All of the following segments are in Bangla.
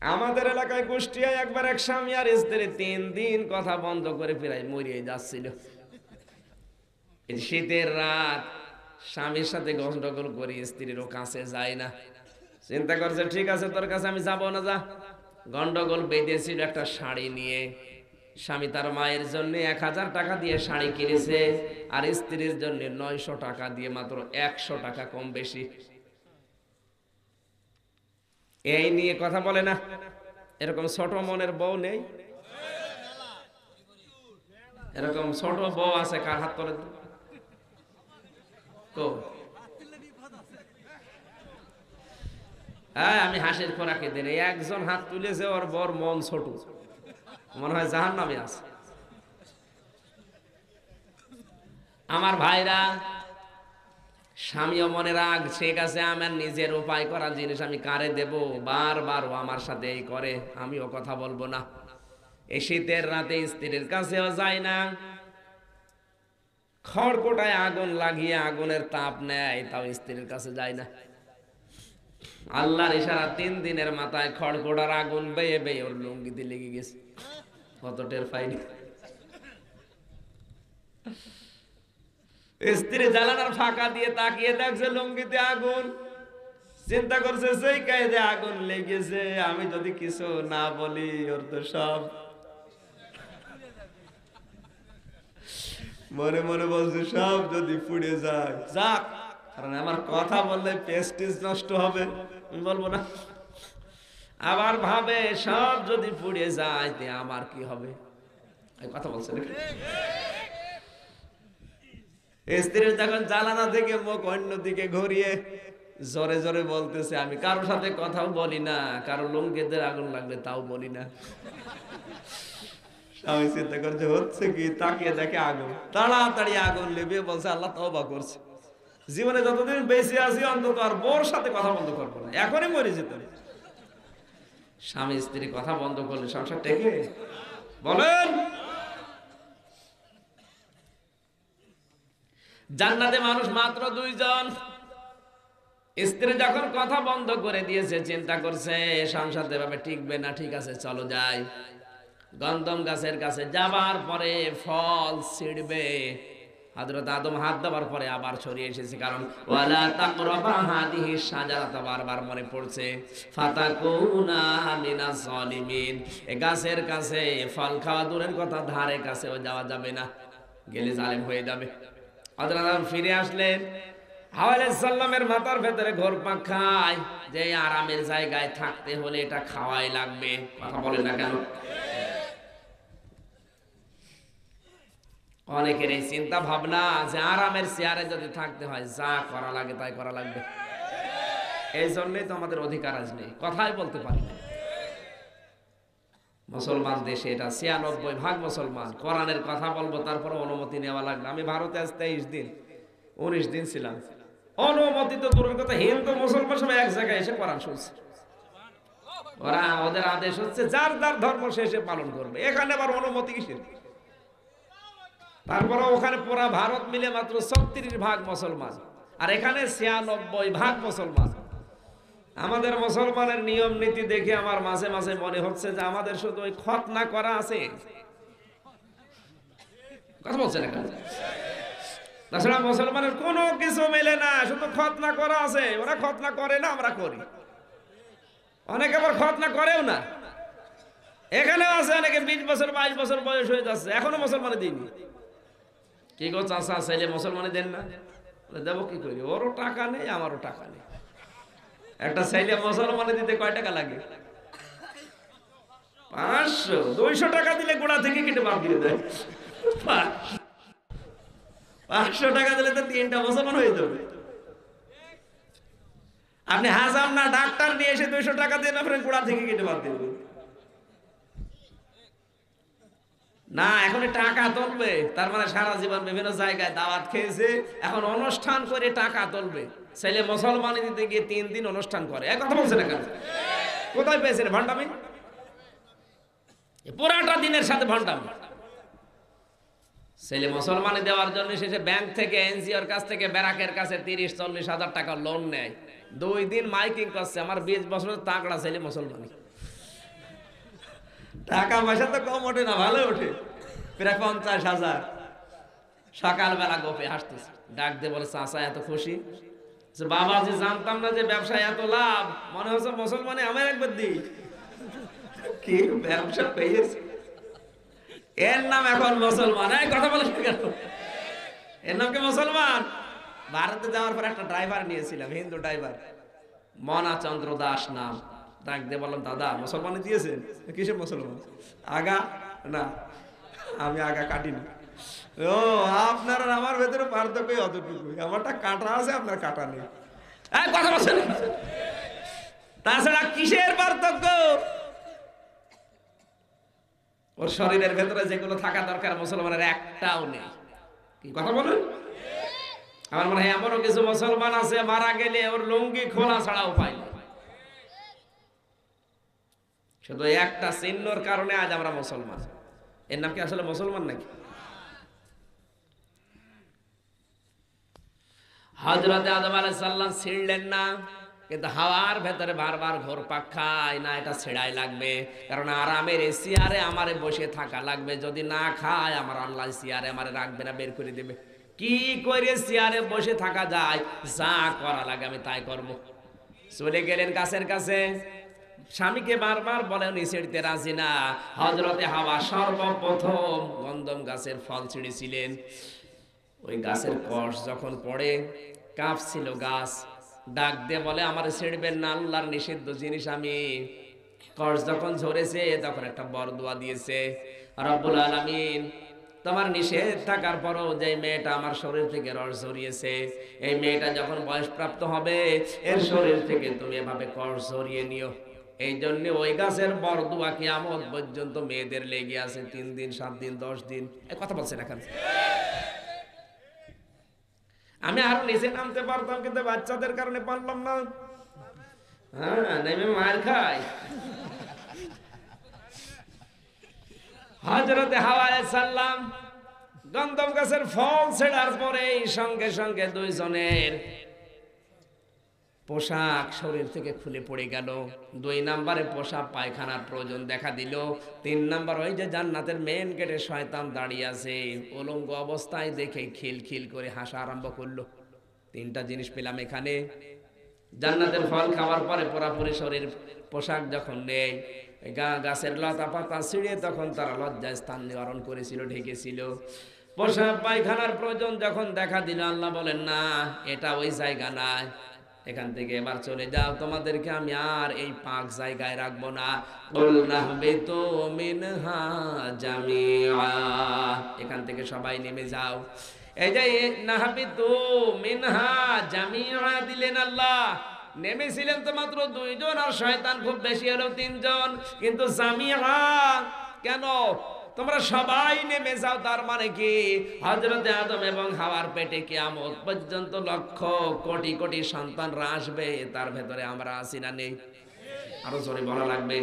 আমাদের এলাকায় কুষ্টিয়ায় একবার এক স্বামী আর স্ত্রী 3 দিন কথা বন্ধ করে প্রায় মরিয়ে যাচ্ছিল। এই শীতের রাত, স্বামীর সাথে গন্ডগোল করি, স্ত্রীরও কাছে যায় না। চিন্তা করছে ঠিক আছে তোর কাছে আমি যাবো না, যা। গন্ডগোল বেঁধেছিল একটা শাড়ি নিয়ে। স্বামী তার মায়ের জন্য 1000 টাকা দিয়ে শাড়ি কিনেছে, আর স্ত্রীর জন্য 900 টাকা দিয়ে, মাত্র 100 টাকা কম বেশি। এই নিয়ে কথা বলে না। এরকম ছোট মনের বউ নেই? এরকম ছোট বউ আছে কার হাত করে তো? হ্যাঁ, আমি হাসির খোরাকে দিন, একজন হাত তুলেছে, ওর বর মন ছোট, মনে হয় জাহান্নামে আছে। আমার ভাইরা, স্বামীও মনে রাখ, ঠিক আছে আমার নিজের উপায় করা জিনিস আমি কারে দেব? বারবার ও আমার সাথে এই করে, আমিও কথা বলবো না। এই শীতের রাতে স্ত্রীর কাছেও যায় না। খড়কুটায় আগুন লাগিয়ে আগুনের তাপ নেয়, তাও স্ত্রীর কাছে যায় না। আল্লাহর ইশারা, 3 দিনের মাথায় খড়কুটার আগুন বেয়ে বেয়ে ওর লুঙ্গিতে লেগে গেছে, কত টের পাইনি। স্ত্রী জানালার ফাঁকা দিয়ে তাকিয়ে দেখছে লুঙ্গিতে আগুন। চিন্তা করছে সেই কায়দে আগুন লেগেছে, আমি যদি কিছু না বলি ওর তো সব। মনে মনে বলছে সব যদি পুড়ে যায় যাক, কারণ আমার কথা বললে প্রেস্টিজ নষ্ট হবে, আমি বলবো না। আবার ভাবে সব যদি পুড়ে যায় তে আমার কি হবে, এই কথা বলছে নাকি? স্ত্রীর যখন জানালা থেকে মুখ অন্যদিকে ঘুরিয়ে জোরে জোরে বলতেছে, আমি কারোর সাথে কথাও বলি না, কারো লুঙ্গিতে আগুন লাগলে তাও বলি না। স্বামী চিন্তা করছে হচ্ছে কি, তাকিয়ে দেখে আগুন, তাড়াতাড়ি আগুন লেবে বলছে আল্লাহ তওবা করছে, জীবনে যতদিন বেঁচে আছি অন্তত আর বোর সাথে কথা বন্ধ করবো না, এখনই মরে যেত। স্বামী স্ত্রী কথা বন্ধ করলে সংসার টেকে? বলেন। জান্নাতে মানুষ মাত্র 2 জন। স্ত্রী যখন কথা বন্ধ করে দিয়েছে, চিন্তা করছে সংসার এভাবে টিকবে না, ঠিক আছে চলো যাই। গন্ধম গাছের কাছে যাবার পরে ফল ছিড়বে, হযরত আদম হাত দেওয়ার পরে আবার সরিয়ে এসেছে, কারণ ওয়ালা তাকরাবা হাদিহি শাজারাতা বারবার মনে পড়ছে, ফাতাকুনা মিনাজ জালিমিন। এই গাছের কাছে ফল খাওয়া দূরের কথা, ধারে কাছেও যাওয়া যাবে না, গেলে জালেম হয়ে যাবে। হযরত আদম ফিরে আসলেন, হাওয়া আলাইহিস সালামের মাথার ভেতরে ঘোরপাক খায় যে আরামের জায়গায় থাকতে হলে এটা খাওয়াই লাগবে। কথা বলেন না কেন? অনেকের এই চিন্তা ভাবনা যে আরামের চেয়ারে যদি থাকতে হয় যা করা লাগে তাই করা লাগবে। এই জন্যই তো আমাদের অধিকার আজ নেই, কথাই বলতে পারি না। মুসলমান দেশে এটা 96% মুসলমান, কোরআনের কথা বলবো তারপরে অনুমতি নেওয়া লাগবে। আমি ভারতে আজ 23 দিন 19 দিন ছিলাম, অনুমতি তো দূরের কথা, হিন্দু মুসলমান সব এক জায়গায় এসে কোরআন শুনছে। ওরা ওদের আদেশ হচ্ছে যার যার ধর্ম সে এসে পালন করবে, এখানে আবার অনুমতি কিসের? তারপরে ওখানে পুরা ভারত মিলে মাত্র 36% মুসলমান, আর এখানে 96% মুসলমান। আমাদের মুসলমানের নিয়ম নীতি দেখে আমার মাঝে মাঝে মনে হচ্ছে যে আমাদের শুধু ওই খতনা করা আছে, কথা বলছে না কেন? তাছাড়া মুসলমানের কোনো কিছু মেলে না, শুধু খতনা করা আছে। ওরা খতনা করে না, আমরা করি। অনেকে আবার খতনা করেও না। এখানেও আছে অনেকে 20 বছর 22 বছর বয়স হয়ে যাচ্ছে, এখনো মুসলমানে দিইনি। কি গো চাচা, ছেলে মুসলমানে দেন না? দেবো কি করি, ওরও টাকা নেই আমারও টাকা নেই। একটা ছেলে মুসলমানে দিতে কয় টাকা লাগে? 500 200 টাকা দিলে গোড়া থেকে কেটে বাদ দিয়ে দেয়। 500 টাকা দিলে তো 3টা মুসলমান হয়ে যাবে। আপনি হাজাম না ডাক্তার নিয়ে এসে 200 টাকা দিয়ে আপনার গোড়া থেকে কেটে বাদ দিয়ে দেবেন না। এখন টাকা তুলবে, তার মানে সারা জীবন বিভিন্ন জায়গায় দাওয়াত খেয়েছে, এখন অনুষ্ঠান করে টাকা তুলবে। ছেলে মুসলমানি দিতে গিয়ে 3 দিন অনুষ্ঠান করে, এক কথা বলছে না কেন? কোথায় পেয়েছেন ভণ্ডামি? পুরাটা দিনের সাথে ভণ্ডামি। ছেলে মুসলমানি দেওয়ার জন্য শেষে ব্যাংক থেকে, এনজিওর কাছ থেকে, ব্যারাকের কাছে 30-40 হাজার টাকা লোন নেয়। 2 দিন মাইকিং করছে আমার 20 বছরের তাগড়া ছেলে মুসলমানি। টাকা পয়সা তো কম ওঠে না, ভালো ওঠে, প্রায় 50,000। সকালবেলা গোপে হাসতেছে, ডাক দিয়ে বলে, চাচা এত খুশি? বাবা যে জানতাম না যে ব্যবসায় এত লাভ, মনে হচ্ছে মুসলমানে আমার একবার দিই। কি ব্যবসা পেয়েছে, এর নাম এখন মুসলমান। এই কথা বলে কেন, এর নাম কি মুসলমান? ভারতে যাওয়ার পর একটা ড্রাইভার নিয়েছিলাম, হিন্দু ড্রাইভার, মনা চন্দ্র দাস নাম। ডাক দিয়ে বললাম, দাদা মুসলমানে দিয়েছেন? কিসের মুসলমান? আগা না, আমি আগা কাটিনি। ও, আপনার আর আমার ভেতরে পার্থক্য অতটুকুই, আমারটা কাটা আছে, আপনার কাটা নেই। কথা বলছেন, তাছাড়া কিসের পার্থক্য? ওর শরীরের ভেতরে যেগুলো থাকা দরকার মুসলমানের একটাও নেই। কি কথা বলেন? আমার মনে হয় এমনও কিছু মুসলমান আছে মারা গেলে ওর লুঙ্গি খোলা ছাড়া উপায় নেই। শুধু একটা চিহ্নর কারণে আজ আমরা মুসলমান। এর নাম কি আসলে মুসলমান নাকি? হযরত আদম আলাইহিস সালাম ছিড়লেন না, কিন্তু হাওয়ার ভেতরে বারবার ঘুরপাক খায় না, এটা ছেড়াই লাগবে, কারণ আরামের এই চেয়ারে আমারে বসে থাকা লাগবে। যদি না খায় আমার আল্লাহ চেয়ারে আমারে রাখবে না, বের করে দেবে। কি করে চেয়ারে বসে থাকা যায়? যা করা লাগে আমি তাই করব। চলে গেলেন গাছের কাছে, স্বামীকে বারবার বলেন ছিঁড়তে রাজি না। হযরতে হাওয়া সর্বপ্রথম গন্ধম গাছের ফল ছিঁড়েছিলেন। ওই গাছের কষ যখন পড়ে, কাঁপছিল গাছ, ডাক দিয়ে বলে, আমার ছেড়বেন না, আল্লাহর নিষিদ্ধ জিনিস আমি। কষ যখন ঝরেছে তখন একটা বরদোয়া দিয়েছে, রব্বুল আলামিন তোমার নিষেধ থাকার পরও যে মেয়েটা আমার শরীর থেকে রস ঝরিয়েছে, এই মেয়েটা যখন বয়সপ্রাপ্ত হবে এর শরীর থেকে তুমি এভাবে কষ ঝরিয়ে নিও। এই জন্য ওই গাছের বরদোয়া কিয়ামত পর্যন্ত মেয়েদের লেগে আছে, 3 দিন 7 দিন 10 দিন। এই কথা বলছেন এখন। আমি আরো নিচে নামতে পারতাম, কিন্তু বাচ্চাদের কারণে পারলাম না। হ্যাঁ, নেমে মার খাই। হযরতে হাওয়া আলাইহিস সালাম গন্ধম গাছের ফল ছেড়ার পরে সঙ্গে সঙ্গে দুইজনের পোশাক শরীর থেকে খুলে পড়ে গেল। 2 নম্বরে পোশাক পায়খানার প্রয়োজন দেখা দিল। 3 নম্বর, ওই যে জান্নাতের মেন গেটে শয়তান দাঁড়িয়ে আছে, উলঙ্গ অবস্থায় দেখে খিলখিল করে হাসা আরম্ভ করলো। 3টা জিনিস পেলাম এখানে। জান্নাতের ফল খাওয়ার পরে পুরাপুরি শরীর পোশাক যখন নেই, গাছের লতা পাতা ছিঁড়ে তখন তারা লজ্জায় স্থান নিবারণ করেছিল, ঢেকেছিল। পোশাক পায়খানার প্রয়োজন যখন দেখা দিল, আল্লাহ বলেন, না এটা ওই জায়গা নয়, এখান থেকে এবার চলে যাও, তোমাদেরকে আমি আর এই পাক জায়গায় রাখবো না। এখান থেকে সবাই নেমে যাও। এই যে নাহাবিতু মিনহা জামিআ দিলেন আল্লাহ, নেমেছিলেন তো মাত্র 2 জন, আর শয়তান খুব বেশি হলো 3 জন, কিন্তু জামিআ কেন? তোমরা সবাই নেমে যাও। তার মানে কি হযরতে আদম এবং হাওয়ার পেটে কিয়ামত পর্যন্ত লক্ষ কোটি কোটি সন্তানরা আসবে, তার ভেতরে আমরা আছি না নেই? আরো জোরে বলা লাগবে।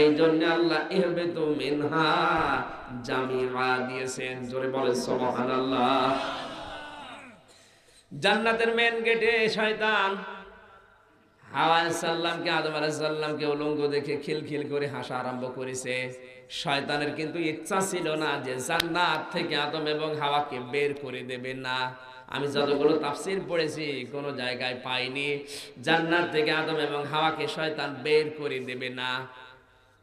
এই জন্য আল্লাহ ইহবিতু মিনহা জামিআ দিয়েছেন। জোরে বলে সুবহানাল্লাহ। জান্নাতের মেন গেটে শয়তান হাওয়া আলাইহিস সালামকে, আদম আলাইহিস সালামকে উলঙ্গ দেখে খিলখিল করে হাসা আরম্ভ করেছে। শয়তানের কিন্তু ইচ্ছা ছিল না যে জান্নাত থেকে আদম এবং হাওয়াকে বের করে দেবে না। আমি যতগুলো তাফসীর পড়েছি কোনো জায়গায় পাইনি জান্নাত থেকে আদম এবং হাওয়াকে শয়তান বের করে দেবে না।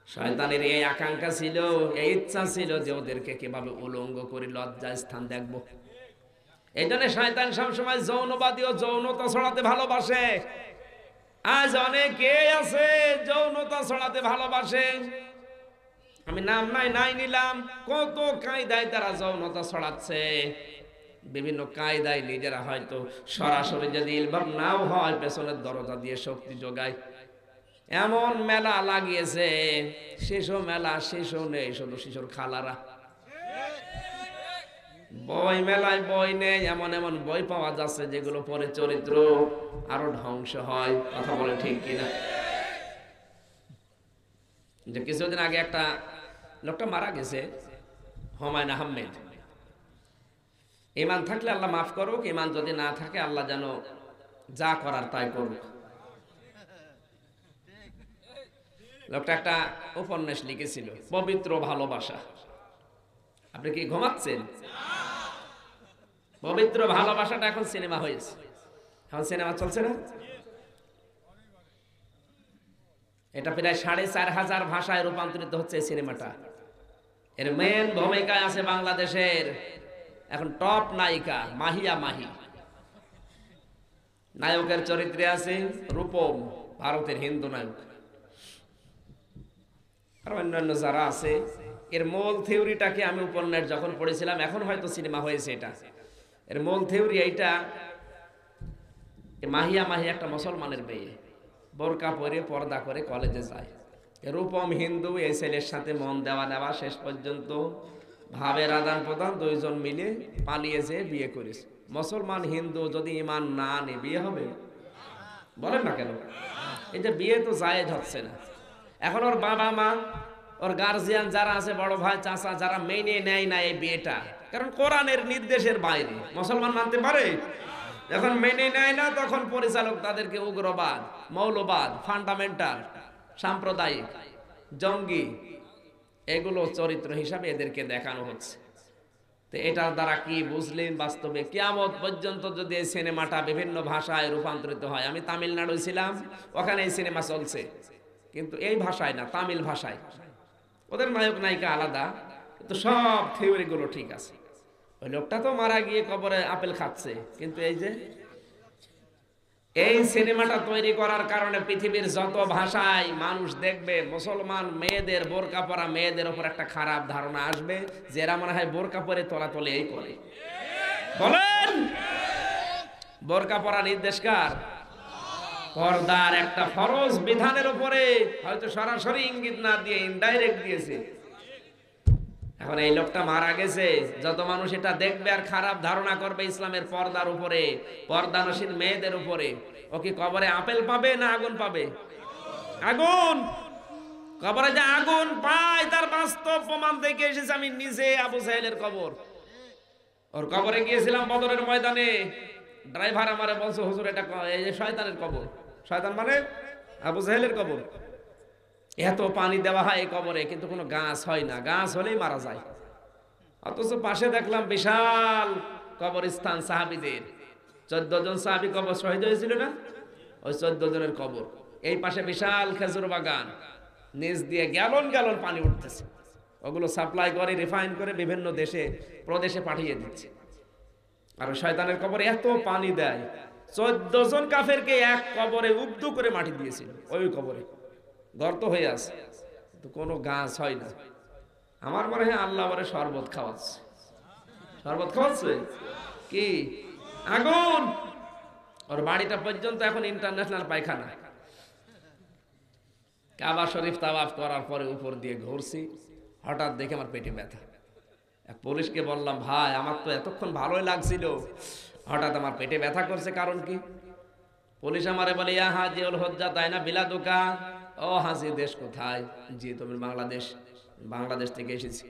শয়তানের এই আকাঙ্ক্ষা ছিল, এই ইচ্ছা ছিল যে ওদেরকে কিভাবে উলঙ্গ করে লজ্জার স্থান দেখব। এই জন্য শয়তান সবসময় যৌনবাদী ও যৌনতা ছড়াতে ভালোবাসে। আজ অনেকে আছে যৌনতা ছড়াতে ভালোবাসে, আমি নাম নাই নিলাম, কত কায়দায় তারা যৌনতা ছড়াচ্ছে। বিভিন্ন কায়দায় নিজেরা হয়তো সরাসরি যদি ইলভাব নাও হয়, পেছনের দরজা দিয়ে শক্তি যোগায়। এমন মেলা লাগিয়েছে, শিশু মেলা, শিশু নেই, শুধু শিশুর খালারা। বই মেলায় বই নেই, এমন এমন বই পাওয়া যাচ্ছে যেগুলো পরে চরিত্র আরো ধ্বংস হয়। কথা বলে ঠিক কিনা? যে কিছুদিন আগে একটা লোকটা মারা গেছে, হুমায়ুন আহমেদ। ঈমান থাকলে আল্লাহ মাফ করুক, ঈমান যদি না থাকে আল্লাহ যেন যা করার তাই করুক। লোকটা একটা উপন্যাস লিখেছিল, পবিত্র ভালোবাসা। আপনি কি ঘুমাচ্ছেন? পবিত্র ভালোবাসাটা এখন সিনেমা হয়েছে, এখন সিনেমা চলছে না? এটা প্রায় ৪,৫০০ ভাষায় রূপান্তরিত হচ্ছে এই সিনেমাটা। এর মেন ভূমিকায় আছে বাংলাদেশের এখন টপ নায়িকা মাহিয়া মাহি। নায়কের চরিত্রে আছে রূপম, ভারতের হিন্দু নায়ক, আর অন্যান্য যারা আছে। এর মূল থিওরিটাকে আমি উপন্যাস যখন পড়েছিলাম, এখন হয়তো সিনেমা হয়েছে এটা, এর মূল থিওরি এইটা, মাহিয়া মাহি একটা মুসলমানের মেয়ে, বোরকা পরে পর্দা করে কলেজে যায়। রূপম হিন্দু, এই ছেলের সাথে মন দেওয়া নেওয়া, শেষ পর্যন্ত ভাবের আদান প্রদান, দুইজন মিলে পালিয়েছে, বিয়ে করেছে। মুসলমান হিন্দু যদি ইমান না আনে বিয়ে হবে? বলেন না কেন? এই যে বিয়ে তো জায়েজ হচ্ছে না। এখন ওর বাবা মা, ওর গার্জিয়ান যারা আছে, বড় ভাই চাচা, যারা মেনে নেয় না এই বিয়েটা, কারণ কোরআনের নির্দেশের বাইরে মুসলমান মানতে পারে। যখন মেনে নেয় না, তখন পরিচালক তাদেরকে উগ্রবাদ, মৌলবাদ, ফান্ডামেন্টাল, সাম্প্রদায়িক, জঙ্গি, এগুলো চরিত্র হিসাবে এদেরকে দেখানো হচ্ছে। তো এটার দ্বারা কি বুঝলেন? বাস্তবে কিয়ামত পর্যন্ত যদি এই সিনেমাটা বিভিন্ন ভাষায় রূপান্তরিত হয়। আমি তামিলনাড়ু ছিলাম, ওখানে এই সিনেমা চলছে, কিন্তু এই ভাষায় না, তামিল ভাষায়। ওদের নায়ক নায়িকা আলাদা, কিন্তু সব থিওরি গুলো ঠিক আছে। ওই লোকটা তো মারা গিয়ে কবরে আপেল খাচ্ছে, কিন্তু এই যে এই সিনেমাটা তৈরি করার কারণে পৃথিবীর যত ভাষায় মানুষ দেখবে, মুসলমান মেয়েদের, বোরকা পরা মেয়েদের উপর একটা খারাপ ধারণা আসবে, যে এরা মনে হয় বোরকা পরে তোলাতলি এই করে। বলেন, বোরকা পরা নির্দেশ কার? পর্দার একটা ফরজ বিধানের উপরে, হয়তো সরাসরি ইঙ্গিত না দিয়ে ইনডাইরেক্ট দিয়েছে। এখন এই লোকটা মারা গেছে, যত মানুষ এটা দেখবে আর খারাপ ধারণা করবে ইসলামের পর্দার উপরে, পর্দানশীল মেয়েদের উপরে, ও কি কবরে আপেল পাবে না আগুন পাবে? আগুন। কবরে যে আগুন পায় তার বাস্তব প্রমাণ দেখে এসেছে আমি নিজে। আবু সাহেলের কবর, ওর কবরে গিয়েছিলাম বদরের ময়দানে। ড্রাইভার আমারে বলছে, হুজুর এটা এই যে শয়তানের কবর। শয়তান মানে আবু সাহেলের কবর। এত পানি দেওয়া হয় এই কবরে, কিন্তু কোনো গাছ হয় না, গাছ হলেই মারা যায়। অথচ পাশে দেখলাম বিশাল কবরস্থান সাহাবীদের, 14 জন সাহাবী কবর শহীদ হয়েছিল না, ওই 14 জনের কবর। এই পাশে বিশাল খেজুর বাগান, নিচ দিয়ে গ্যালন গ্যালন পানি উঠতেছে। ওগুলো সাপ্লাই করে, রিফাইন করে বিভিন্ন দেশে প্রদেশে পাঠিয়ে দিচ্ছে। আর শয়তানের কবরে এত পানি দেয়, 14 জন কাফেরকে এক কবরে উবদু করে মাটি দিয়েছিল। ওই কবরে গর্ত হয়ে আছে, তো কোনো গাছ হয় না। আমার মনে হয় আল্লাহ বলে শরবত খাওয়াচ্ছে। শরবত খাওয়াচ্ছে কি? আগুন। ওর বাড়িটা পর্যন্ত এখন ইন্টারন্যাশনাল পায়খানা। কাবা শরীফ তাওয়াফ করার পরে উপর দিয়ে ঘুরছি, হঠাৎ দেখে আমার পেটে ব্যথা। এক পুলিশকে বললাম, ভাই আমার তো এতক্ষণ ভালোই লাগছিল, হঠাৎ আমার পেটে ব্যথা করছে, কারণ কি? পুলিশ আমারে বলে, ইয়া হাজি উল হজ্জা তাই না বিলাদুকা। ও হাজি, দেশ কোথায়? জি, তুমি বাংলাদেশ। বাংলাদেশ থেকে এসেছি।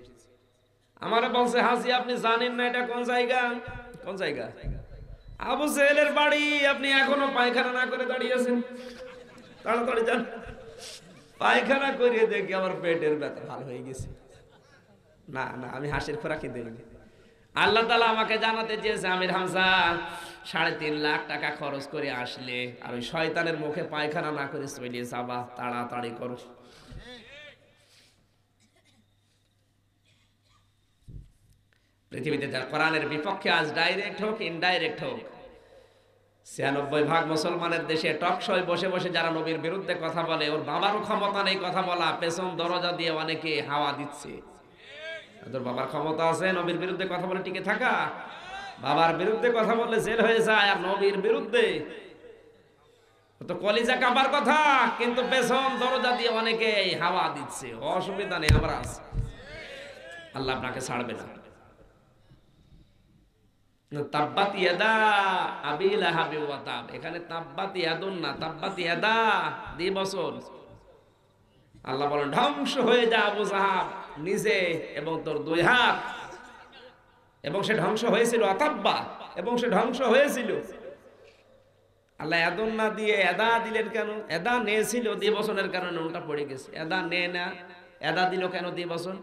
আমারে বলছে, হাজি আপনি জানেন না এটা কোন জায়গা? কোন জায়গা? আবু সেহেলের বাড়ি। আপনি এখনো পায়খানা না করে দাঁড়িয়ে আছেন, তাড়াতাড়ি যান। পায়খানা করিয়ে দেখি আমার পেটের ব্যথা ভালো হয়ে গেছে। না না, আমি হাসির খোরাকি দিইনি। আল্লাহ তাআলা আমাকে জানাতে চেয়েছে, আমির হামজা 3.5 লাখ টাকা খরচ করে আসলে আর ওই শয়তানের মুখে পায়খানা না করে চলে যাবা, তাড়াতাড়ি করো। পৃথিবীতে যারা কোরআনের বিপক্ষে আজ ডাইরেক্ট হোক ইনডাইরেক্ট হোক, 96% মুসলমানের দেশে টক শোয় বসে বসে যারা নবীর বিরুদ্ধে কথা বলে, ওর বাবারও ক্ষমতা নেই কথা বলা, পেছন দরজা দিয়ে অনেকে হাওয়া দিচ্ছে। তোর বাবার ক্ষমতা আছে নবীর বিরুদ্ধে কথা বলে টিকে থাকা? বাবার বিরুদ্ধে কথা বললে জেল হয়ে যায়, আর নবীর বিরুদ্ধে তো কলিজা কাবার কথা, কিন্তু পেছন দরজা দিয়ে অনেকে হাওয়া দিচ্ছে। অসুবিধা নেই, আমরা আছি, আল্লাহ আপনাকে ছাড়বে না। তাব্বাত ইয়াদা আবি লাহাব ওয়া তাব, এখানে তাব্বাত ইয়াদুন না, তাব্বাত ইয়াদা দিবসন। আল্লাহ বলেন ধ্বংস হয়ে যা আবু জাহাব নিজে এবং তোর 2 হাত। এবং সে ধ্বংস হয়েছিল, আতাব্বা, এবং সে ধ্বংস হয়েছিল। আল্লাহ এদন না দিয়ে এদা দিলেন কেন? এদা নিয়েছিল দিবসনের কারণে উল্টা পড়ে গেছে। এদা নে না, এদা দিল কেন দিবসন?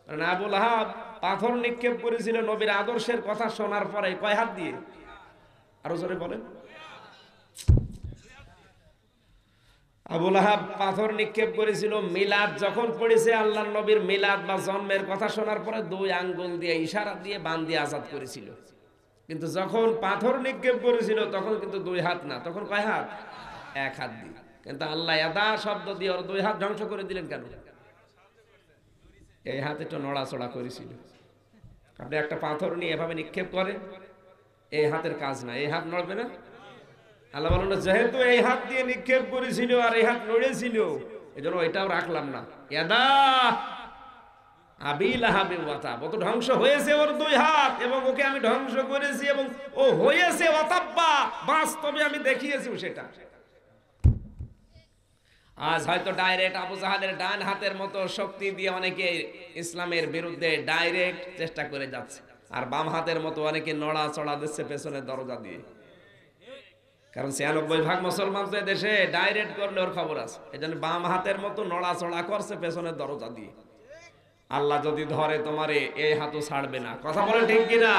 কারণ আবুল আহাব পাথর নিক্ষেপ করেছিল নবীর আদর্শের কথা শোনার পরে। কয় হাত দিয়ে? আরো জোরে বলেন। আবুল আহাব পাথর নিক্ষেপ করেছিল মিলাদ যখন পড়েছে, আল্লাহর নবীর মিলাদ বা জন্মের কথা শোনার পরে 2 আঙ্গুল দিয়ে ইশারা দিয়ে বান দিয়ে আজাদ করেছিল। কিন্তু যখন পাথর নিক্ষেপ করেছিল তখন কিন্তু 2 হাত না, তখন কয় হাত? 1 হাত দিয়ে। কিন্তু আল্লাহ এদা শব্দ দিয়ে ওর 2 হাত ধ্বংস করে দিলেন কেন? এই হাতে একটু নড়াচড়া করেছিল। আপনি একটা পাথর নিয়ে এভাবে নিক্ষেপ করেন, এই হাতের কাজ না, এই হাত নড়বে না। আল্লাহ বলেন যেহেতু এই হাত দিয়ে নিক্ষেপ করেছিল আর এই হাত নড়েছিল, এজন্য এটাও রাখলাম না। ইয়াদা আবিল আহাবে ওয়াতাব, ও তো ধ্বংস হয়েছে ওর 2 হাত, এবং ওকে আমি ধ্বংস করেছি, এবং ও হয়েছে ওয়াতাব্বা, বাস্তবে আমি দেখিয়েছি সেটা। আজ হয়তো ডাইরেক্ট আবু জাহালের ডান হাতের মতো শক্তি দিয়ে অনেকে ইসলামের বিরুদ্ধে ডাইরেক্ট চেষ্টা করে যাচ্ছে, আর বাম হাতের মতো অনেকে নড়াচড়া দিচ্ছে পেছনের দরজা দিয়ে। কারণ 96% মুসলমান তো দেশে ডাইরেক্ট করলে ওর খবর আছে, এজন্য বাম হাতের মতো নড়াচড়া করছে পেছনের দরজা দিয়ে। আল্লাহ যদি ধরে তোমারে, এই হাতও ছাড়বে না। কথা বলে ঠিক কিনা?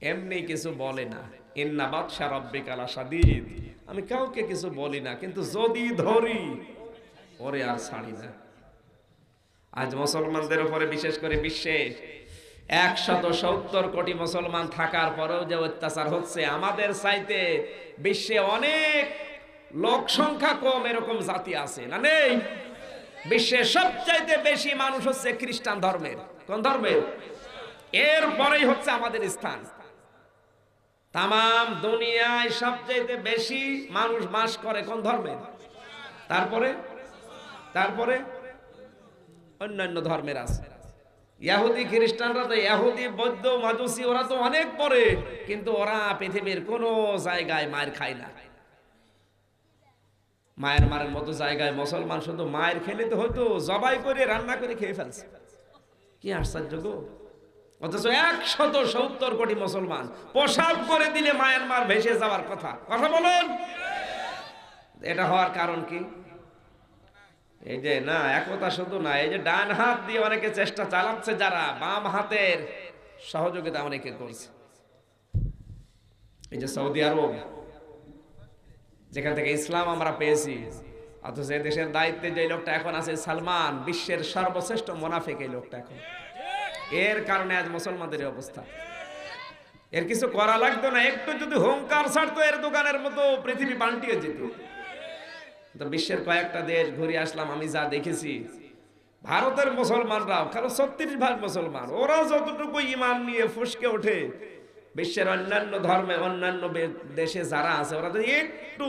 এমনি কিছু বলে না, ইন্না বাতশা রাব্বিকা লাশাদীদ, আমি কাউকে কিছু বলি না, কিন্তু যদি ধরি ওরে আর ছাড়ি না। আজ মুসলমানদের উপরে, বিশেষ করে বিশ্বে 170 কোটি মুসলমান থাকার পরেও যে অত্যাচার হচ্ছে, আমাদের চাইতে বিশ্বে অনেক লোক সংখ্যা কম এরকম জাতি আছে না? নেই? বিশ্বে সবচাইতে বেশি মানুষ হচ্ছে খ্রিস্টান ধর্মের। কোন ধর্মের? এরপরেই হচ্ছে আমাদের স্থান। তামাম দুনিয়ায় সবচাইতে বেশি মানুষ বাস করে কোন ধর্মের? তারপরে অন্যান্য ধর্মের আছে। ইহুদি খ্রিস্টানরা তো, ইহুদি বৌদ্ধ মাজুসি ওরা তো অনেক পরে, কিন্তু ওরা পৃথিবীর কোন জায়গায় মায়ের খায় না। মায়ের মারের মতো জায়গায় মুসলমান শুধু মায়ের খেলে তো হয়তো জবাই করে রান্না করে খেয়ে ফেলছে। কি আশ্চর্য গো! অথচ 170 কোটি মুসলমান প্রসাব করে দিলে মায়ের মার ভেসে যাওয়ার কথা। কথা বলেন, এটা হওয়ার কারণ কি? এই যে না, একতা শুধু না, এই যে ডান হাত দিয়ে অনেকে চেষ্টা চালাচ্ছে, যারা বাম হাতের সহযোগিতা অনেকে করছে। এই যে সৌদি আরব, যেখান থেকে ইসলাম আমরা পেয়েছি, অথচ এই দেশের দায়িত্বে যে লোকটা এখন আছে সালমান, বিশ্বের সর্বশ্রেষ্ঠ মুনাফিক এই লোকটা এখন। এর কারণে আজ মুসলমানদের অবস্থা। এর কিছু করা লাগতো না, একটু যদি হুঙ্কার ছাড়তো এর দোকানের মতো পৃথিবী পাল্টিয়ে যেত। তো বিশ্বের কয়েকটা দেশ ঘুরে আসলাম, আমি যা দেখেছি, ভারতের মুসলমানরাও, কারণ 36% মুসলমান, ওরা যতটুকু ইমান নিয়ে ফুসকে ওঠে, বিশ্বের অন্যান্য ধর্মে অন্যান্য দেশে যারা আছে ওরা তো একটু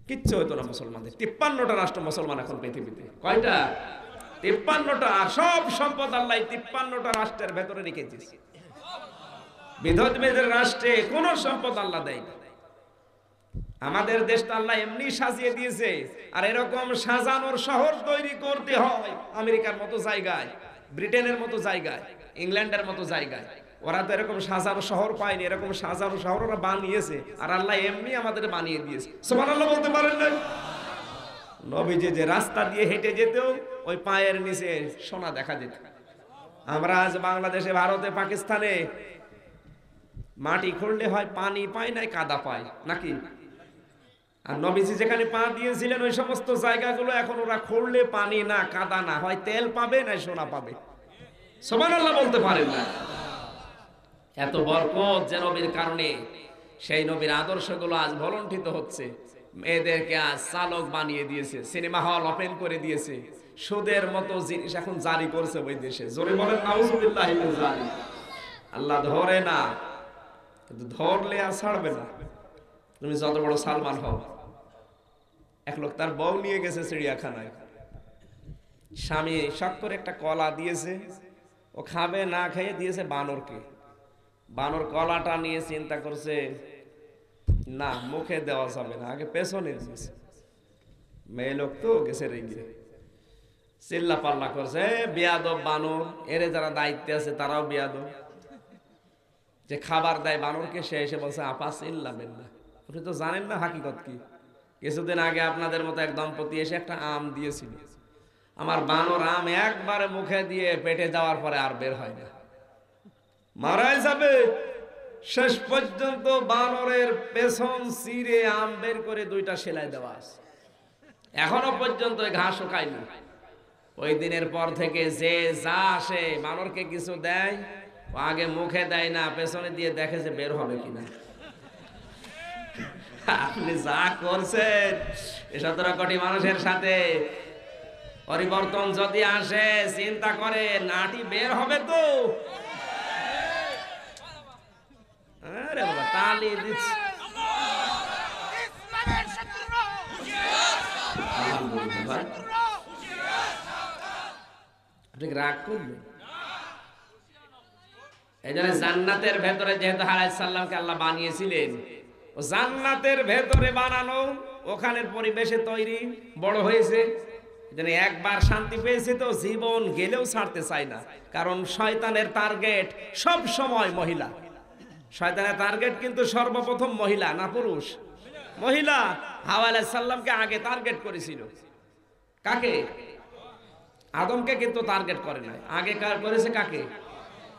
কিচ্ছু হতো না মুসলমানদের। 53টা রাষ্ট্র মুসলমান এখন পৃথিবীতে। কয়টা? 53টা। আর সব সম্পদ আল্লাহ 53টা রাষ্ট্রের ভেতরে রেখে দিয়েছে। বিধর্মীদের রাষ্ট্রে কোন সম্পদ আল্লাহ দেয় না। আমাদের দেশটা আল্লাহ এমনি সাজিয়ে দিয়েছে, আর এরকম সাজানোর শহর তৈরি করতে হয় আমেরিকার মতো জায়গায়, ব্রিটেনের মতো জায়গায়, ইংল্যান্ডের মতো জায়গায়। ওরা তো এরকম সাজানো শহর পায়নি, এরকম সাজানো শহর ওরা বানিয়েছে, আর আল্লাহ এমনি আমাদের বানিয়ে দিয়েছে। সুবহানাল্লাহ বলতে পারেন না? নবীজি যে রাস্তা দিয়ে হেঁটে যেতেও ওই পায়ের নিচে সোনা দেখা যেত। আমরা আজ বাংলাদেশে, ভারতে, পাকিস্তানে মাটি খুঁড়লে হয় পানি পায় নাই কাদা পায় নাকি? আর নবীজি যেখানে পা দিয়েছিলেন ওই সমস্ত জায়গাগুলো এখন ওরা খুঁড়লে পানি না কাদা না, হয় তেল পাবে না সোনা পাবে। সুবহানাল্লাহ বলতে পারেন না? এত বরকত যে নবীর কারণে, সেই নবীর আদর্শগুলো আজ ভলণ্ঠিত হচ্ছে। মেয়েদেরকে আজ চালক বানিয়ে দিয়েছে, সিনেমা হল ওপেন করে দিয়েছে, সুদের মতো জিনিস এখন জারি করছে ওই দেশে। জোরে বলেন নাউজুবিল্লাহ। আল্লাহ ধরে না, কিন্তু ধরলে আর ছাড়বে না। তুমি যত বড় সালমান হও। এক লোক তার বউ নিয়ে গেছে চিড়িয়াখানায়, স্বামী শখ করে একটা কলা দিয়েছে, ও খাবে না, খেয়ে দিয়েছে বানরকে। বানর কলাটা নিয়ে চিন্তা করছে, না মুখে দেওয়া যাবে না, আগে পেছনে দিয়েছে। মেয়ে লোক তো গেছে রেগে, চিল্লা পাল্লা করছে, বেয়াদব বানর। এরে যারা দায়িত্বে আছে তারাও বেয়াদব, যে খাবার দেয় বানরকে, সে এসে বলছে আপা চিল্লাবেন না, আপনি তো জানেন না হাকিকত কি। কিছুদিন আগে আপনাদের মতো এক দম্পতি এসে একটা আম দিয়েছিল, আমার বানর আম একবারে মুখে দিয়ে পেটে যাওয়ার পরে আর বের হয় না, মারাই যাবে। শেষ পর্যন্ত বানরের পেছন চিরে আম বের করে 2টা সেলাই দেওয়া আছে, এখনো পর্যন্ত ঘাসও খায়নি। ওই দিনের পর থেকে যে যা আসে বানরকে কিছু দেয়, ও আগে মুখে দেয় না, পেছনে দিয়ে দেখে যে বের হবে কিনা। আপনি যা করছেন 17 কোটি মানুষের সাথে, পরিবর্তন যদি আসে চিন্তা করে নাটি বের হবে তো। আরে বাবা তালি দিচ্ছে, আপনি রাগ করবেন। এই জন্য জান্নাতের ভেতরে যেহেতু আলাইহিস সালামকে আল্লাহ বানিয়েছিলেন, ও জান্নাতের ভেতরে বানানো, ওখানের পরিবেশে তৈরি, বড় হয়েছে, যেন একবার শান্তি পেয়েছে তো জীবন গেলেও ছাড়তে চায় না। কারণ শয়তানের টার্গেট সব সময় মহিলা। শয়তানের টার্গেট কিন্তু সর্বপ্রথম মহিলা, না পুরুষ? মহিলা। হাওয়া আলাইহিস সালামকে আগে টার্গেট করেছিল, কাকে? আদমকে কিন্তু টার্গেট করে নাই, আগে করেছে কাকে?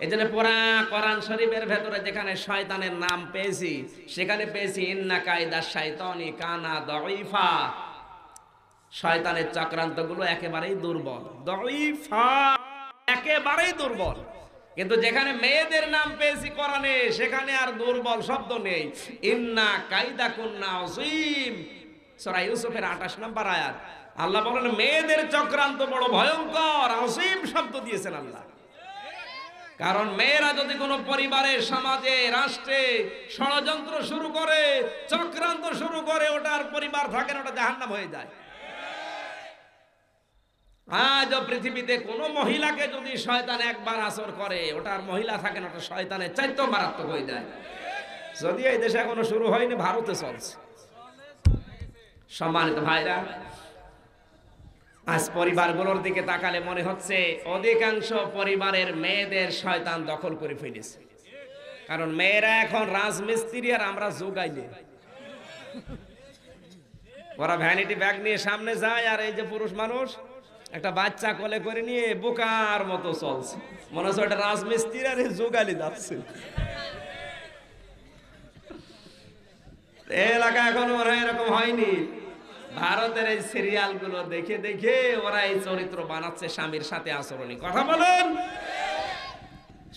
এই জন্য পুরা কোরআন শরীফের ভেতরে যেখানে শয়তানের নাম পেয়েছি, সেখানে পেয়েছি ইন্না কায়দা শাইতানি কানা দাঈফা। শয়তানের চক্রান্তগুলো একেবারেই দুর্বল, দাঈফা, একেবারেই দুর্বল। কিন্তু যেখানে মেয়েদের নাম পেয়েছি কোরআনে, সেখানে আর দুর্বল শব্দ নেই। ইন্না কায়দা কুন্না আযীম, সূরা ইউসুফের 28 নম্বর আয়াত। আল্লাহ বলেন মেয়েদের চক্রান্ত বড় ভয়ঙ্কর, আযীম শব্দ দিয়েছেন আল্লাহ। কারণ মেয়েরা যদি কোনো পরিবারে, সমাজে, রাষ্ট্রে ষড়যন্ত্র শুরু করে, চক্রান্ত শুরু করে, ওটার পরিবার থাকে না, ওটা জাহান্নাম হয়ে যায়। আজও পৃথিবীতে কোনো মহিলাকে যদি শয়তান একবার আসর করে, ওটার মহিলা থাকে না, ওটা শয়তানের চাইতেও মারাত্মক হয়ে যায়। যদি এই দেশে এখনো শুরু হয়নি, ভারতে চলছে। সম্মানিত ভাইরা, আজ পরিবারগুলোর দিকে তাকালে মনে হচ্ছে অধিকাংশ পরিবারের মেয়েদের শয়তান দখল করে ফেলেছে। কারণ মেয়েরা এখন রাজমিস্ত্রি আর আমরা যোগাইলে। ওরা ভ্যানিটি ব্যাগ নিয়ে সামনে যায়, আর এই যে পুরুষ মানুষ একটা বাচ্চা কোলে করে নিয়ে বোকার মতো চলছে, মনে হচ্ছে ওটা রাজমিস্ত্রি আর যোগালি যাচ্ছে। এলাকা এখন ওরা এরকম হয়নি। ভারতের এই সিরিয়াল গুলো দেখে দেখে ওরা এই চরিত্র বানাচ্ছে স্বামীর সাথে আচরণী। কথা বলেন।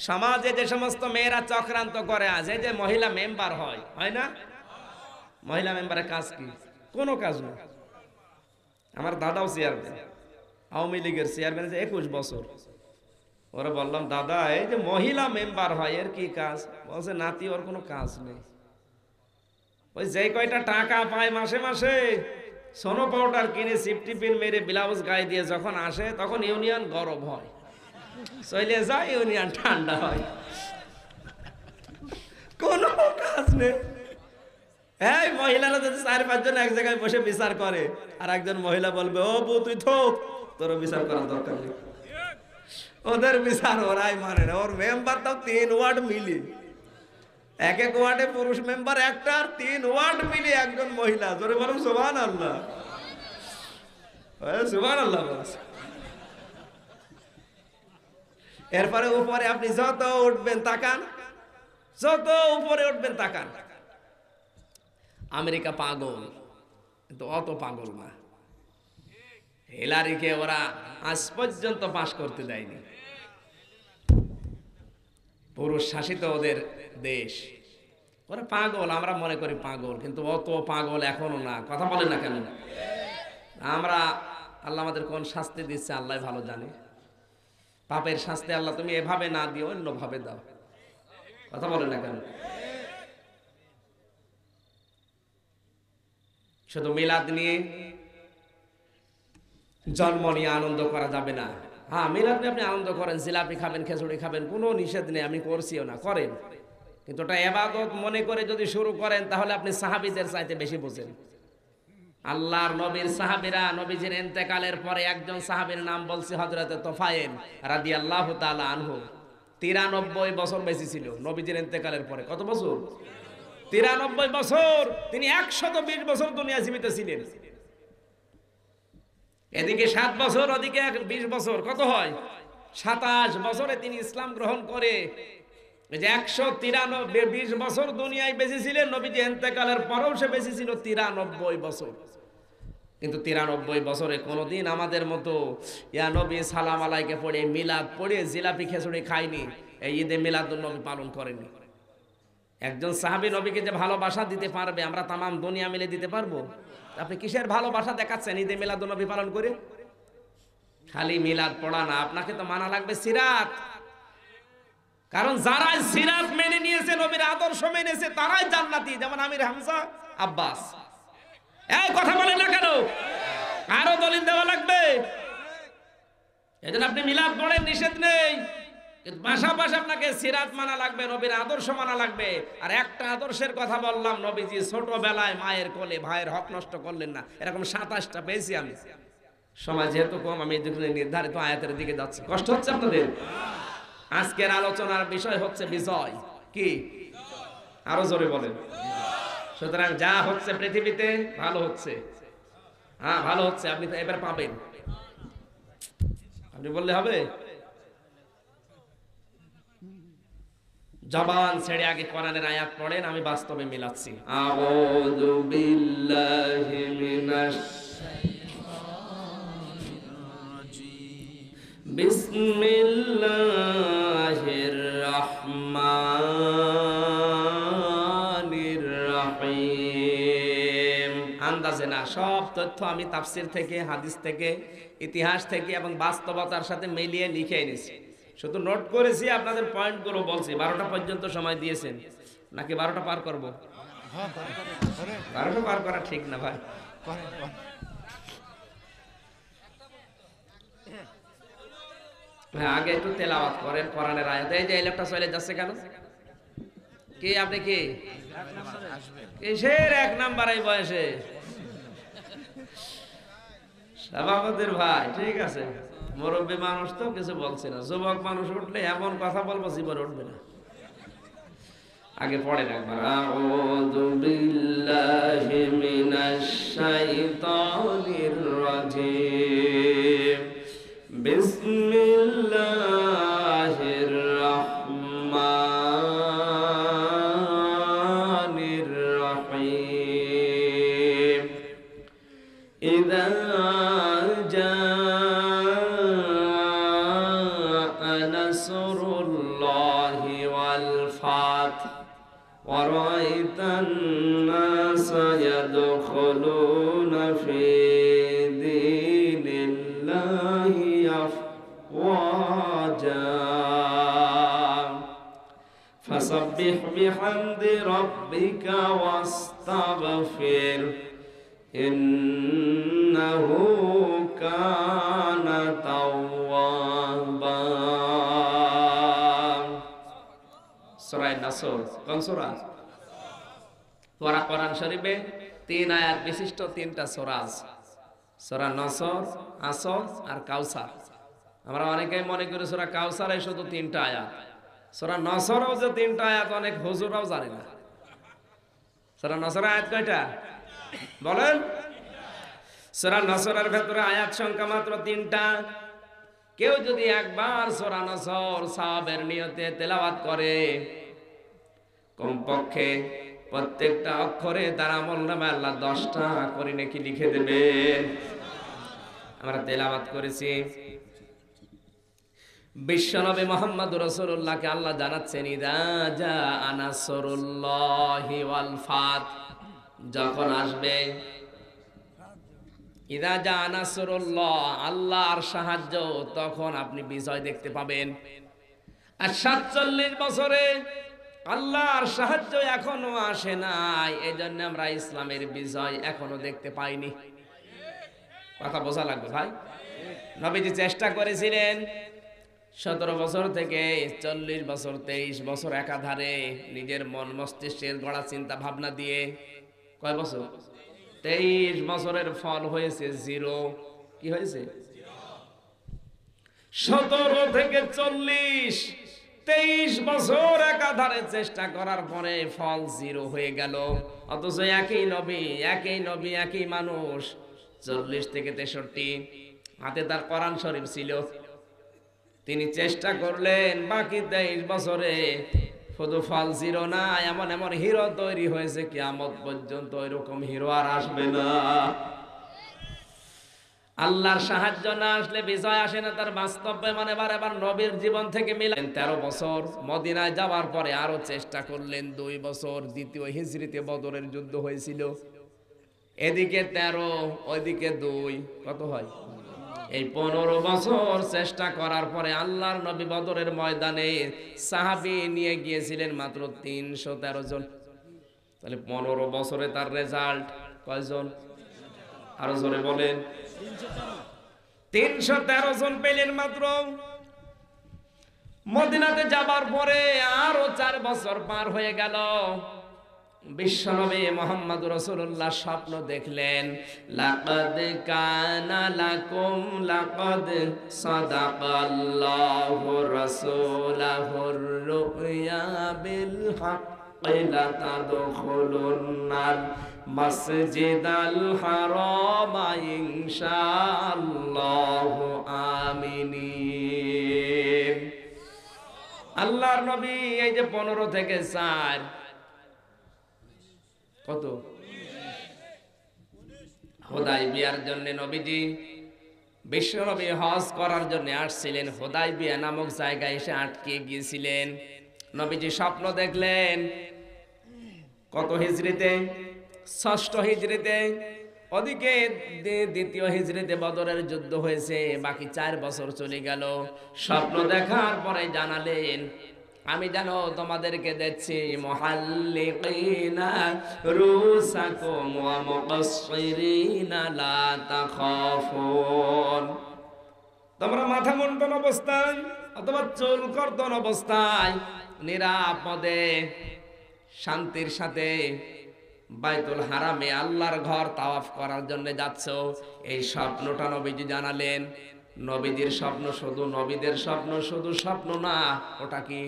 সমাজে যে সমস্ত মেয়েরা চক্রান্ত করে, আজ এই যে মহিলা মেম্বার হয় না, মহিলা মেম্বারের কাজ কি? কোনো কাজ না। আমার দাদাও চেয়ারম্যান, আওয়ামী লীগের চেয়ারম্যান, 21 বছর। ওরা বললাম দাদা এই যে মহিলা মেম্বার হয় এর কি কাজ? বলছে নাতি ওর কোনো কাজ নেই, ওই যে কয়টা টাকা পায় মাসে মাসে সোনো পাউডার কিনে সিফটি পিন মেরে ব্লাউজ গায়ে দিয়ে যখন আসে, তখন ইউনিয়ন গরম হয়, চলে যায়, ইউনিয়ন ঠান্ডা হয়। কোনো কাজ নেই। এই মহিলারা যদি 4-5 জন এক জায়গায় বসে বিচার করে, আর একজন মহিলা বলবে ও বউ তুই থোক, তোর বিচার করার দরকার নেই। ওদের বিচার ওরাই মানে না। ওর মেম্বার তাও 3 ওয়ার্ড মিলি, এক এক ওয়ার্ডে পুরুষ মেম্বার একটা, আর 3 ওয়ার্ড মিলি একজন মহিলা। জোরে বলুন সুবহানাল্লাহ, সুবহানাল্লাহ। এরপরে উপরে আপনি যত উঠবেন তাকান, যত উপরে উঠবেন তাকান। আমেরিকা পাগল, কিন্তু অত পাগল না। হিলারিকে ওরা আজ পর্যন্ত পাশ করতে দেয়নি। পুরুষ শাসিত ওদের দেশ, ওরা পাগল, আমরা মনে করি পাগল, কিন্তু অত পাগল এখনো না। কথা বলেন না কেন? আমরা, আল্লাহ আমাদের কোন শাস্তি দিচ্ছে আল্লাহ ভালো জানে। পাপের শাস্তি আল্লাহ তুমি এভাবে না দিও, অন্য ভাবে দাও। কথা বলেন না কেন? শুধু মিলাদ নিয়ে, জন্ম নিয়ে আনন্দ করা যাবে না। হ্যাঁ, মিলাদ নিয়ে আপনি আনন্দ করেন, জিলাপি খাবেন, খেজুরি খাবেন, কোনো নিষেধ নেই, আমি করছিও না, করেন। কিন্তু ওটা ইবাদত মনে করে যদি শুরু করেন, তাহলে আপনি সাহাবীদের চাইতে বেশি বোঝেন। আল্লাহর নবীর সাহাবীরা নবীজির ইন্তেকালের পরে একজন সাহাবীর নাম বলছে হযরতে তোফায়েল রাদিয়াল্লাহু তাআলা আনহু। 93 বছর বেঁচে ছিল নবীজির ইন্তেকালের পরে। কত বছর? 93 বছর। তিনি 120 বছর দুনিয়া জীবিত ছিলেন। এদিকে 7 বছর, ওদিকে 20 বছর, কত হয়? 27 বছরে তিনি ইসলাম গ্রহণ করে এই যে 120 বছর দুনিয়ায় বেঁচে ছিলেন। নবীজি ইন্তেকালের পরেও সে বেঁচে ছিল 93 বছর। কিন্তু 93 বছরে কোনোদিন আমাদের মতো ইয়া নবী সালাম আলাইকে পড়ে, মিলাদ পড়ে, জিলাপি খিচুড়ি খায়নি, এই ঈদে মিলাদুন নবী পালন করেনি। একজন সাহাবী নবীকে যে ভালোবাসা দিতে পারবে, আমরা তামাম দুনিয়া মিলে দিতে পারবো? আপনি কিসের ভালোবাসা দেখাচ্ছেন ঈদে মিলাদুন নবী পালন করে? খালি মিলাদ পড়া না, আপনাকে তো মানা লাগবে সিরাত। কারণ যারা সিরাত মেনে নিয়েছে, নবীর আদর্শ মেনেছে, তারাই জান্নাতি। যেমন আমির হামজা আব্বাস। এই কথা বলেন না কেন? আরো দলিল দেওয়া লাগবে। এজন্য আপনি মিলাদ পড়েন, নিষেধ নেই, কিন্তু পাশাপাশি আপনাকে সিরাত মানা লাগবে, নবীর আদর্শ মানা লাগবে। আর একটা আদর্শের কথা বললাম, নবীজি ছোটবেলায় মায়ের কোলে ভাইয়ের হক নষ্ট করলেন না। এরকম 27টা পেয়েছি আমি। সময় যেহেতু কম, আমি নির্ধারিত আয়াতের দিকে যাচ্ছি। কষ্ট হচ্ছে আপনাদের? আজকের আলোচনার বিষয় হচ্ছে বিজয়। কি? আরো জোরে বলেন। সুতরাং যা হচ্ছে পৃথিবীতে ভালো হচ্ছে। হ্যাঁ, ভালো হচ্ছে, আপনি তো এবার পাবেন। আপনি বললে হবে? জবান ছেড়ে আগে কোরআনের আয়াত পড়েন, আমি বাস্তবে মিলাচ্ছি। আউযু বিল্লাহি মিনাশ বিসমিল্লাহির রাহমানির রহিম। আন্দাজে না, সব তথ্য আমি তাফসির থেকে, হাদিস থেকে, ইতিহাস থেকে এবং বাস্তবতার সাথে মিলিয়ে লিখে এনেছি। শুধু নোট করেছি, আপনাদের পয়েন্টগুলো বলছি। 12টা পর্যন্ত সময় দিয়েছেন নাকি 12টা পার করব? 12টা পার করা ঠিক না ভাই। হ্যাঁ, আগে একটু তেলাওয়াত করেন কোরআনের আয়াত। এই যে এই লোকটা চলে যাচ্ছে কেন? কি আপনি কি কিসের 1 নাম্বার এই বয়সে? সভাপতির ভাই, ঠিক আছে, মুরব্বী মানুষ তো কিছু বলছে না। যুবক মানুষ উঠলে এমন কথা বলবো জীবন উঠবে না। আগে পড়েন একবার। আউযু বিল্লাহি মিনাশ শাইতানির রাজিম। বিসমিল্লাহির রাহমানির রহিম। ইযা নাসরুল্লাহি ওয়াল ফাত ওয়া রাআইতান নাসা ইয়াদখুলুনা ফি দীনিল্লাহি আফওয়াজা ফাসাব্বিহ বিহামদি রাব্বিকা ওয়াস্তাগফির ইন্নাহু কানা তাওয়াবা। সূরা নাসর কোন সূরা? সূরা কোরআন শরীফে 3 আয়াত বিশিষ্ট 3টা সূরা আছে। সূরা নাসর, আসর আর কাউসার। আমরা অনেকেই মনে করি সূরা কাউসারে শুধু 3টা আয়াত। সূরা নাসরও যে 3টা আয়াত অনেক হুজুররাও জানে না। সূরা নাসরের আয়াত কয়টা বলেন? সূরা নাসরের ভেতরে আয়াত সংখ্যা মাত্র 3টা। কেউ যদি একবার সূরা নাসর সাহাবের নিয়তে তেলাওয়াত করে, কমপক্ষে প্রত্যেকটা অক্ষরে তার আমলনামায় আল্লাহ 10টা করে নেকি লিখে দেবেন। আমরা তেলাওয়াত করেছি। বিশ্বনবী মুহাম্মদুর রাসূলুল্লাহকে আল্লাহ জানাচ্ছেন, ইযা জাআ নাসরুল্লাহি ওয়াল ফাত, যখন আসবে, ইযা জাআ নাসরুল্লাহ, আল্লাহর সাহায্য, তখন আপনি বিজয় দেখতে পাবেন। আর 47 বছরে আল্লাহর সাহায্য এখনো আসে নাই, এজন্য আমরা ইসলামের বিজয় এখনো দেখতে পাইনি। কথা বোঝা লাগবে ভাই। নবীজি চেষ্টা করেছিলেন 17 বছর থেকে 40 বছর, 23 বছর একাধারে নিজের মন মস্তিষ্কের গড়া চিন্তা ভাবনা দিয়ে। কয় বছর? 23 বছরের ফল হয়েছে 0। কি হয়েছে? 17 থেকে 40 23 বছর একাধারে চেষ্টা করার পরে ফল জিরো হয়ে গেল। অথচ একই নবী একই মানুষ 40 থেকে 63 হাতে তার কোরআন শরীফ ছিল। তিনি চেষ্টা করলেন, বাকি 23 বছরে শুধু ফল জিরো না, এমন এমন হিরো তৈরি হয়েছে কিয়ামত পর্যন্ত এরকম হিরো আর আসবে না। আল্লাহর সাহায্য না আসলে বিজয় আসে না তার বাস্তবে। মানে এবার নবীর জীবন থেকে মিলেন 13 বছর। মদিনায় যাওয়ার পরে আরো চেষ্টা করলেন 2 বছর। দ্বিতীয় হিজরিতে বদরের যুদ্ধ হয়েছিল। এদিকে 13, ওইদিকে 2, কত হয়? এই 15 বছর চেষ্টা করার পরে আল্লাহর নবী বদরের ময়দানে সাহাবী নিয়ে গিয়েছিলেন মাত্র 313 জন। তাহলে 15 বছরে তার রেজাল্ট কয়জন? আরো জোরে বলেন। 313 জন পেলেন মাত্র। মদিনাতে যাবার পরে আরো 4 বছর পার হয়ে গেল। বিশ্বনবী মুহাম্মদ রাসূলুল্লাহ স্বপ্ন দেখলেন, লাকাদ কানা লাকুম লাকাদ সাদাকাল্লাহু রাসূলাহুর রুয়া বিল হাক্কি লাতাদখুলুন্নাল মাসজিদাল হারাম ইনশাআল্লাহু আমিনিন। আল্লাহর নবী এই যে 15 থেকে 4 কত? হুদায়বিয়ার জন্য নবীজি, বিশ্বনবী হজ করার জন্য আসছিলেন। হুদায়বিয়া নামক জায়গায় এসে আটকে গিয়েছিলেন। নবীজি স্বপ্ন দেখলেন কত হিজরিতে? 6ষ্ঠ হিজরিতে। ওদিকে 2য় হিজরিতে বদরের যুদ্ধ হয়েছে। বাকি 4 বছর চলে গেল। স্বপ্ন দেখার পরে জানালেন, আমি জানো তোমাদেরকে দেখছি মুহাল্লিকিনা রুসাকুম ওয়া মুকাসসিরিনা লা তাখাফুন। তোমরা মাথা মুন্ডন অবস্থায় অথবা চুল কর্তন অবস্থায় নিরাপদে শান্তির সাথে বাইতুল হারামে আল্লাহর ঘর তাওয়াফ করার জন্য যাচ্ছ। এই স্বপ্নটা নবীজি জানালেন। নবীদের স্বপ্ন শুধু নবীদের স্বপ্ন শুধু স্বপ্ন না, ওটা কি